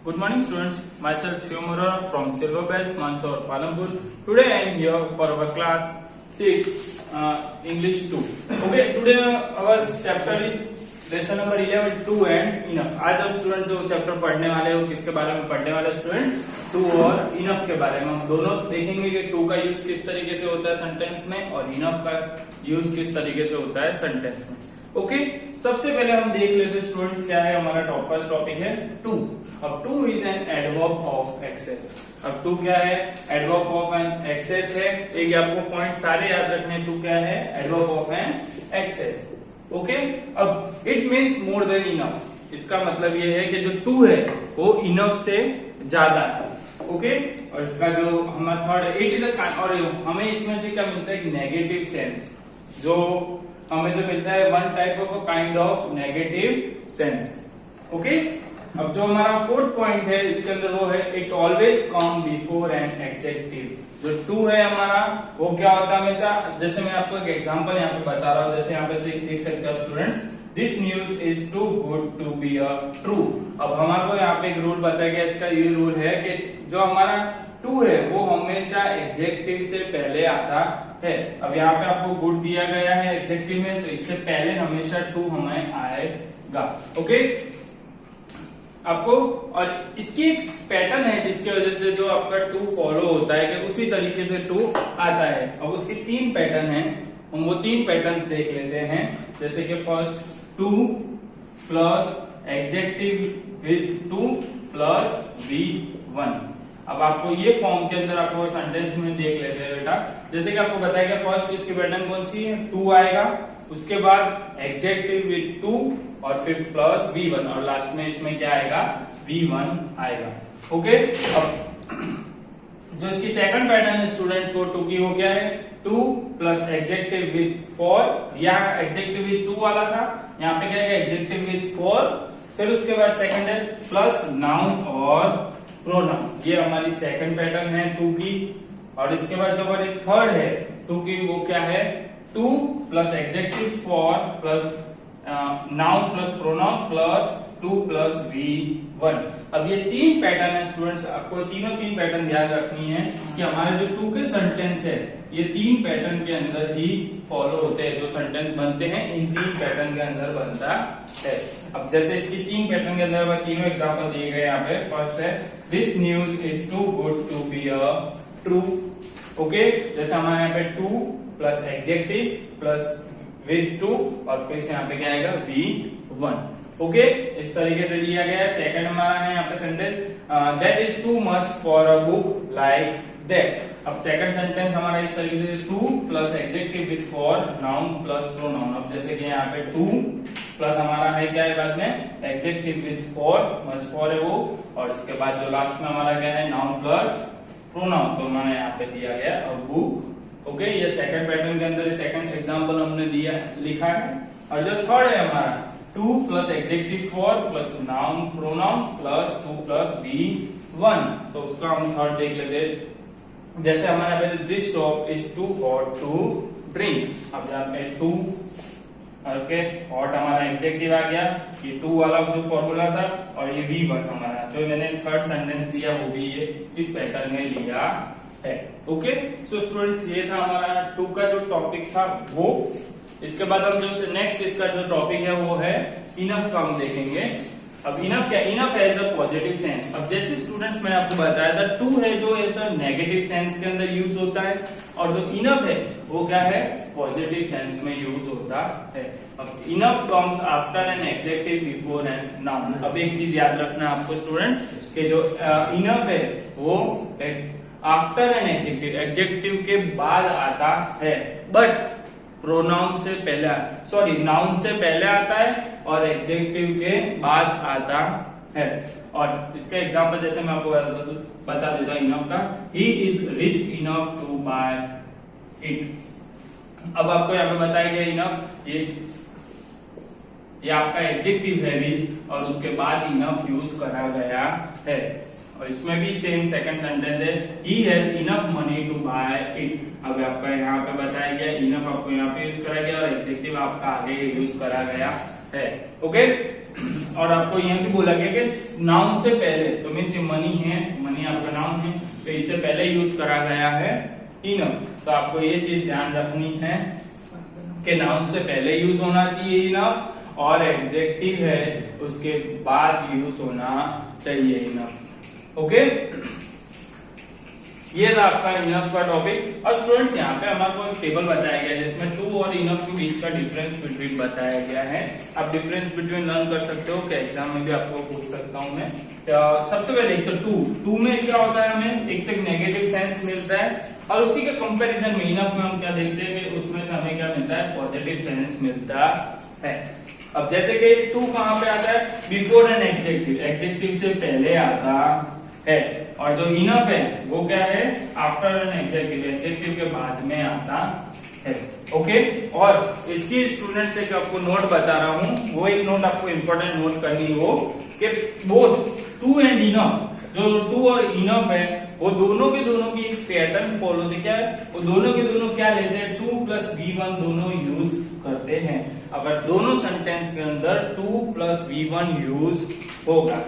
Good morning, students. Myself Shivamura from Silver Bells, Mandsaur, Palampur. Today I am here for our class 6, English 2. Okay, today our chapter is lesson number 11, 2 and enough. आज हम students जो chapter पढ़ने वाले हो किसके बारे में पढ़ने वाले स्टूडेंट्स 2 और इनफ के बारे में हम दोनों देखेंगे कि 2 का यूज किस तरीके से होता है सेंटेंस में और इनफ का यूज किस तरीके से होता है सेंटेंस में. ओके सबसे पहले हम देख लेते हैं स्टूडेंट्स क्या है हमारा फर्स्ट टॉपिक है 2. अब 2 is an adverb of excess. अब 2 क्या है एडवर्ब ऑफ एन एक्सेस है. एक आपको पॉइंट सारे याद रखने 2 क्या है adverb of an excess. Okay अब it means more than enough. इसका मतलब ये है कि जो 2 है वो इनफ से ज्यादा है. ओके और इसका जो हमारा थर्ड है इट इज और हमें इसमें से क्या मिलता है नेगेटिव सेंस. जो हमें जो मिलता है one type of kind of negative sense. Okay अब जो हमारा फोर्थ पॉइंट है इसके अंदर वो है it always come before an adjective. जो 2 है हमारा वो क्या होता है हमेशा. जैसे मैं आपको एक एग्जांपल यहाँ पे बता रहा हूँ. जैसे यहाँ पे देख सकते हो students this news is too good to be a true. अब हमारे को यहाँ पे एक रूल बताया गया. इसका ये रूल है कि जो हमारा 2 है वो हमेशा एडजेक्टिव से पहले आता है. अब यहाँ पे आपको गुड दिया गया है एडजेक्टिव में तो इससे पहले हमेशा 2 हमें आएगा. ओके आपको और इसकी एक पैटर्न है जिसकी वजह से जो आपका 2 फॉलो होता है कि उसी तरीके से 2 आता है. अब उसकी 3 पैटर्न है. हम वो 3 पैटर्न्स देख लेते हैं. जैसे कि first 2 plus adjective with 2 plus V1. अब आपको ये फॉर्म के अंदर आपको सेंटेंस में देख लेते हैं बेटा. जैसे कि आपको बताया गया फर्स्ट इसकी पैटर्न कौन सी है 2 आएगा. उसके बाद एडजेक्टिव विद 2 और फिर प्लस V1 और लास्ट में इसमें क्या आएगा V1 आएगा. ओके अब जो इसकी सेकंड पैटर्न है स्टूडेंट्स वो 2 की वो क्या है 2 प्लस एडजेक्टिव विद 4. यहाँ एडजेक्टिव विद 2 वाला था. यहाँ पे क्या है एडजेक्टिव विद 4. फिर उसके बाद सेकंड है प्लस नाउन और प्रोनाउन. ये हमारी सेकंड पैटर्न है 2 की. और इसके बाद जो हमारी थर्ड है 2 की वो क्या है 2 plus adjective 4 plus noun plus pronoun plus 2 plus V1. अब ये 3 पैटर्न है स्टूडेंट्स. आपको तीनों 3 पैटर्न ध्यान रखनी है कि हमारे जो 2 के सेंटेंस है ये 3 पैटर्न के अंदर ही फॉलो होते हैं. जो सेंटेंस बनते हैं इन 3 पैटर्न के अंदर बनता है. अब जैसे इसकी 3 पैटर्न के अंदर तीनों एग्जाम्पल दिए गए यहाँ पे. फर्स्ट है this news is too good to be a true. Okay जैसे हमारे यहाँ पे 2 प्लस एडजेक्टिव प्लस विद 2 और फिर से यहाँ पे क्या आएगा V1. ओके इस तरीके से दिया गया है. सेकंड हमारा है यहाँ पे sentence that is too much for a book like that. अब सेकंड सेंटेंस हमारा इस तरीके से 2 plus adjective with 4 noun plus pronoun. अब जैसे कि यहाँ पे 2 प्लस हमारा है क्या है बाद में एडजेक्टिव विद 4 मच फॉर है वो. और इसके बाद जो लास्ट में हमारा क्या है नाउन प्लस प्रोनाउन. तो हमारे यहाँ पे दिया गया अ बुक. ओके ये सेकंड पैटर्न के अंदर सेकंड एग्जांपल हमने दिया लिखा है. और जो थर्ड है हमारा 2 plus adjective 4 plus noun pronoun plus 2 plus V1. तो उसका हम थर्ड देख लेते हैं. जैसे हमारे यहाँ पे this shop is too hot to drink. अब यहाँ पे 2 ओके हॉट हमारा एडजेक्टिव आ गया. ये 2 वाला जो फॉर्मूला था और ये V1 हमारा जो मैंने थर्ड सेंटेंस दिया वो भी ये इस पैटर्न में लिया है. ओके सो स्टूडेंट्स ये था हमारा 2 का जो टॉपिक था वो. इसके बाद हम जो नेक्स्ट इसका जो टॉपिक है वो है इनफ का हम देखेंगे. अब इनफ क्या इनफ है द पॉजिटिव सेंस. अब जैसे स्टूडेंट्स मैंने आपको बताया था 2 है जो ऐसा नेगेटिव सेंस के अंदर यूज होता है और जो इनफ है वो क्या है पॉजिटिव सेंस में यूज होता है. अब enough comes after an adjective before N noun. अब एक चीज याद रखना आपको स्टूडेंट्स कि जो इनफ है वो आफ्टर एन एडजेक्टिव एडजेक्टिव के बाद आता है बट प्रोनाउन से पहले नाउन से पहले आता है और एडजेक्टिव के बाद आता है. और इसका एग्जांपल जैसे मैं आपको बता देता हूं इनफ का he is rich enough to buy it. अब आपको यहाँ पे बताया गया इनफ ये आपका एडजेक्टिव है रिच और उसके बाद इनफ यूज करा गया है. और इसमें भी सेम सेकंड सेंटेंस है he has enough money to buy it. अब आपका यहाँ पे बताया गया इनफ आपको यहाँ पे यूज करा गया और एडजेक्टिव आपका आगे यूज करा गया है. ओके और आपको यह भी बोला गया कि नाउन से पहले, तो मीन्स मनी है, मनी आपका नाउन है, तो इससे पहले यूज करा गया है इनफ। तो आपको ये चीज ध्यान रखनी है कि नाउन से पहले यूज होना चाहिए इनफ, और एडजेक्टिव है उसके बाद यूज होना चाहिए इनफ। ओके, ये था आपका इनफ का टॉपिक। और स्टूडेंट्स यहाँ पे हमारे को एक टेबल बताया गया है जिसमें टू और इनफ के बीच का डिफरेंस बिटवीन बताया गया है। आप डिफरेंस बिटवीन लर्न कर सकते हो कि एग्जाम में भी आपको पूछ सकता हूँ मैं। सबसे पहले एक तो टू में क्या होता है, हमें एक तक नेगेटिव सेंस मिलता है, और उसी के कंपैरिजन में इनफ में हम क्या देखते हैं कि उसमें से हमें क्या मिलता है, पॉजिटिव सेंस मिलता है। अब जैसे कि टू कहाँ पे आता है, बिफोर एन एडजेक्टिव, एडजेक्टिव से पहले आता है, और जो इनफ है वो क्या है, आफ्टर एन एडजेक्टिव, एडजेक्टिव के बाद में आता है। ओके, और इसकी स्टूडेंट से आपको नोट बता रहा हूं, वो एक नोट आपको इंपॉर्टेंट नोट करनी हो कि बोथ टू एंड इनफ, जो टू और इनफ है वो दोनों के दोनों की एक पैटर्न फॉलो होती है। क्या है वो, दोनों के दोनों क्या लेते हैं, टू प्लस V1 दोनों यूज करते हैं। अगर दोनों सेंटेंस के अंदर टू प्लस V1 यूज होगा।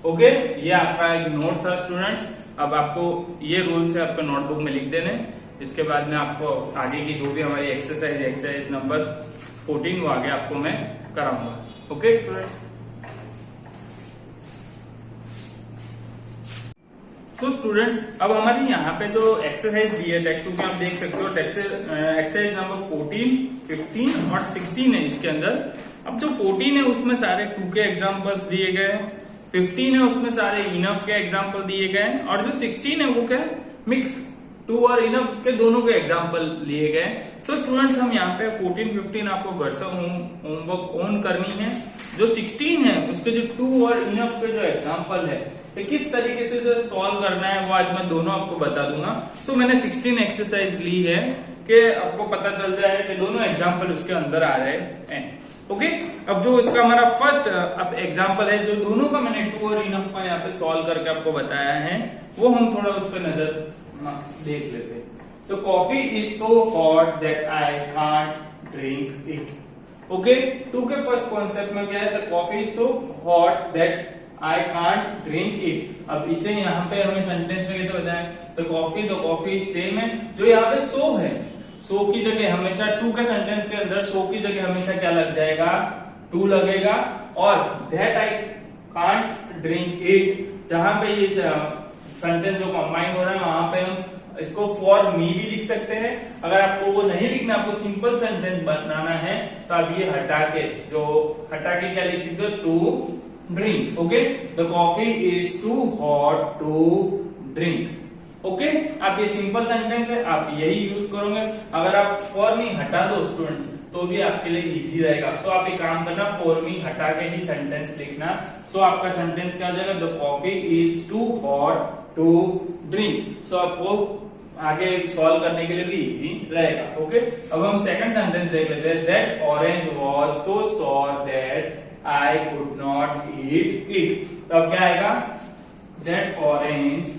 ओके, ये आपका एक नोट था स्टूडेंट्स। अब आपको ये रूल्स है आपका नोटबुक में लिख देने, इसके बाद में आपको आगे की जो भी हमारी एक्सरसाइज नंबर 14 वो आगे आपको मैं कराऊंगा। ओके स्टूडेंट्स, तो स्टूडेंट्स अब हमारी यहाँ पे जो एक्सरसाइज दी है टेक्स्ट बुक में आप देख सकते हो, एक्सरसाइज नंबर 14, 15 और 16 है इसके अंदर। अब जो 14 है उसमें सारे टू के एग्जाम्पल्स दिए गए, 15 है उसमें सारे इनफ के एग्जाम्पल दिए गए, और जो 16 है वो क्या है, मिक्स टू और इनफ के दोनों के एग्जाम्पल लिए गए। तो स्टूडेंट्स हम यहाँ पे 14, 15 आपको घर से होमवर्क ऑन करनी है। जो 16 है उसके जो टू और इनफ के जो एग्जाम्पल है ये किस तरीके से सॉल्व करना है वो आज मैं दोनों आपको बता दूंगा। सो मैंने 16 एक्सरसाइज ली है कि आपको पता चल जाए कि दोनों एग्जाम्पल उसके अंदर आ रहे हैं। ओके, अब जो इसका हमारा फर्स्ट अब एग्जाम्पल है जो दोनों का मैंने टू और इनफ का यहाँ पे सॉल्व करके आपको बताया है, वो हम थोड़ा उस पर नजर देख लेते हैं। तो coffee is so hot that I can't drink it. Okay, two के फर्स्ट कॉन्सेप्ट में क्या है, the coffee is so hot that I can't drink it. अब इसे यहाँ पे हमें सेंटेंस में कैसे बताएं, द कॉफी सेम है, जो यहाँ पे सो है, सो की जगह हमेशा टू के सेंटेंस के अंदर सो की जगह हमेशा क्या लग जाएगा, टू लगेगा। और that I can't drink it, जहां पे ये सेंटेंस जो कंबाइन हो रहा है वहां पे हम इसको फॉर मी भी लिख सकते हैं। अगर आपको वो नहीं लिखना, आपको सिंपल सेंटेंस बनाना है तो आप ये हटा के क्या लिख सकते हो, to drink. Okay, the coffee is too hot to drink. Okay, आप ये सिंपल सेंटेंस है, आप यही यूज करोगे। अगर आप फॉर मी हटा दो स्टूडेंट्स तो भी आपके लिए इजी रहेगा। सो आप एक काम करना, फॉर मी हटा के ही सेंटेंस लिखना। सो आपका सेंटेंस क्या हो जाएगा, the coffee is too hot to drink. So आपको आगे सॉल्व करने के लिए भी इजी रहेगा। ओके, अब हम सेकंड सेंटेंस देख लेते हैं, that orange was so sour that I could not eat it. तो अब क्या आएगा, that orange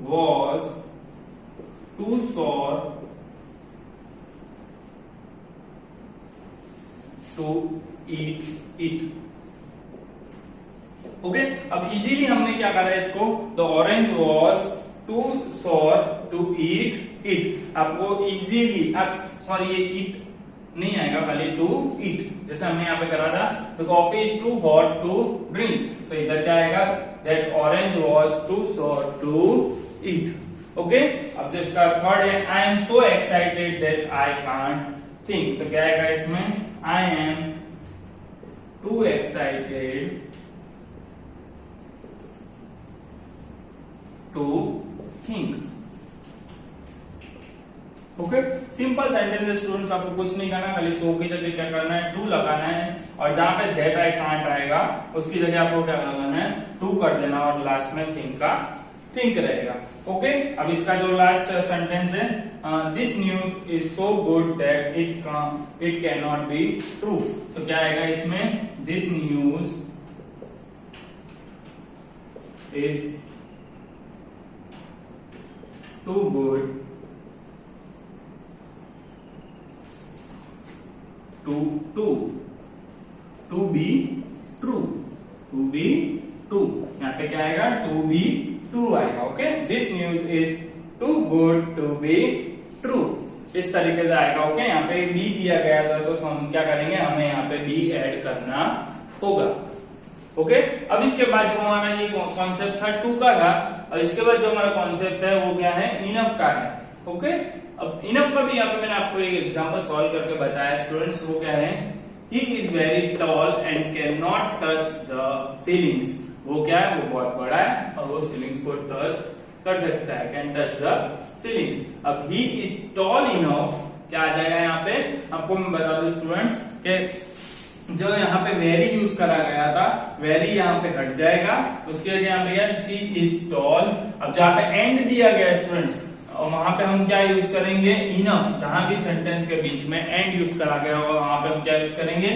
was too sore to eat it। ओके, अब इजीली हमने क्या करा है इसको, the orange was too sour to eat it. आपको इजीली, सॉरी ये ईट नहीं आएगा, खाली टू ईट, जैसे हमने यहाँ पे करा था, the coffee is too hot to drink. तो इधर क्या आएगा, that orange was too sour to eat. Okay, अब जो इसका थर्ड है, I am so excited that I can't think. तो क्या आएगा इसमें, I am too excited to think. Okay, simple sentence students, आपको कुछ नहीं करना, खाली सो की जगह क्या करना है, टू लगाना है, और जहां पे दैट आई कांट आएगा उसकी जगह आपको क्या लगाना है, टू कर देना, और लास्ट में थिंक का थिंक रहेगा। ओके, अब इसका जो लास्ट सेंटेंस है, this news is so good that it can not be true. तो क्या आएगा इसमें, this news is too good to be true, to be true, यहाँ पे क्या आएगा, टू बी ट्रू आएगा। Okay, this news is too good to be true, इस तरीके से आएगा। ओके, यहाँ पे बी दिया गया था तो हम क्या करेंगे, हमें यहाँ पे बी ऐड करना होगा। ओके, अब इसके बाद जो हमारा ये कॉन्सेप्ट था टू का था, और इसके बाद जो हमारा कॉन्सेप्ट है वो क्या है, इनफ का है। ओके, अब इनफ का भी यहाँ पे मैंने आपको एक एग्जांपल सॉल्व करके बताया स्टूडेंट्स, वो क्या है, he is very tall and can not touch the ceilings, वो क्या है, वो बहुत बड़ा है और वो सीलिंग्स को टच कर सकता है, कैन टच द सीलिंग्स। अब ही इज टॉल इनफ, क्या आ जाएगा यहाँ पे, आपको मैं बता दूं स्टूडेंट्स के जो यहाँ पे वेरी यूज करा गया था, वेरी यहाँ पे हट जाएगा, उसके लिए यहाँ पे सी इज टॉल। अब जहाँ पे एंड दिया गया स्टूडेंट्स, और वहां पे हम क्या यूज करेंगे, इनफ, जहां भी सेंटेंस के बीच में एंड यूज करा गया होगा वहां पे हम क्या यूज करेंगे,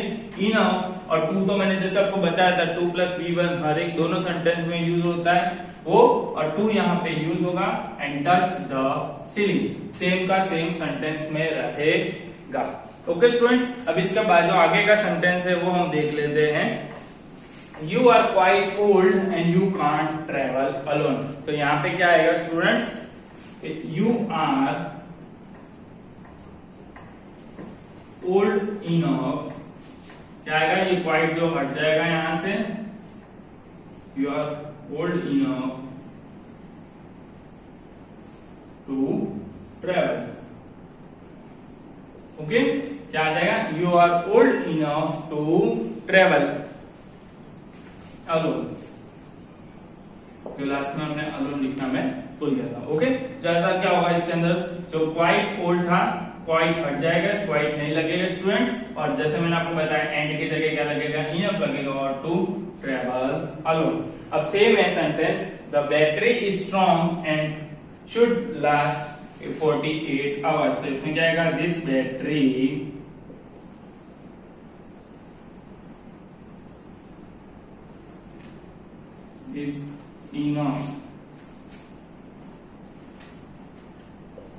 इनफ। और टू तो मैंने जैसे आपको बताया था, टू प्लस V1 हर एक दोनों सेंटेंस में यूज होता है वो, और टू यहाँ पे यूज होगा, and touch the ceiling, same का सेम सेंटेंस में रहेगा। ओके स्टूडेंट्स, अब इसके बाद जो आगे का सेंटेंस है वो हम देख लेते हैं। You are quite old and you can't travel alone, तो यहाँ पे क्या आएगा students, you are old enough, क्या आएगा, ये क्वाइट जो हट जाएगा यहां से, you are old enough to travel। Okay, क्या आ जाएगा, you are old enough to travel alone, जो लास्ट में हमने अलोन लिखना में भूल गया था। ओके, ज्यादा क्या होगा इसके अंदर, जो क्वाइट ओल्ड था, क्वाइट हट जाएगा, क्वाइट नहीं लगेगा स्टूडेंट्स, और जैसे मैंने आपको बताया एंड की जगह क्या लगेगा, इनफ लगेगा, और टू ट्रेवल अलोन। अब सेम है sentence, the battery is strong and should last 48 hours, तो इसमें क्या आएगा, this battery is enough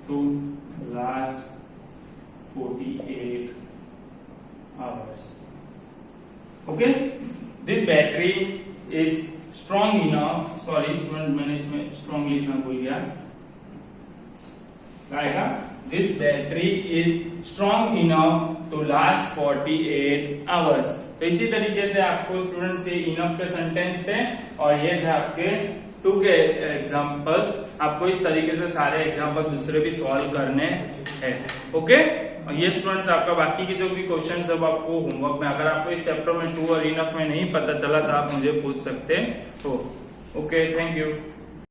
to last 48 hours। Okay, this battery is strong enough, sorry student मैंने इसमें स्ट्रॉन्ग लिखना भूल गया, आएगा, this battery is strong enough to last 48 hours। तो इसी तरीके से आपको स्टूडेंट से इनफ के सेंटेंस थे, और ये थे आपके टू के एग्जांपल्स। आपको इस तरीके से सारे एग्जांपल दूसरे भी सॉल्व करने हैं। ओके, और ये स्टूडेंट्स आपका बाकी के जो भी क्वेश्चन सब आपको होमवर्क में, अगर आपको इस चैप्टर में टू और इनफ में नहीं पता चला तो आप मुझे पूछ सकते हो। Okay, thank you.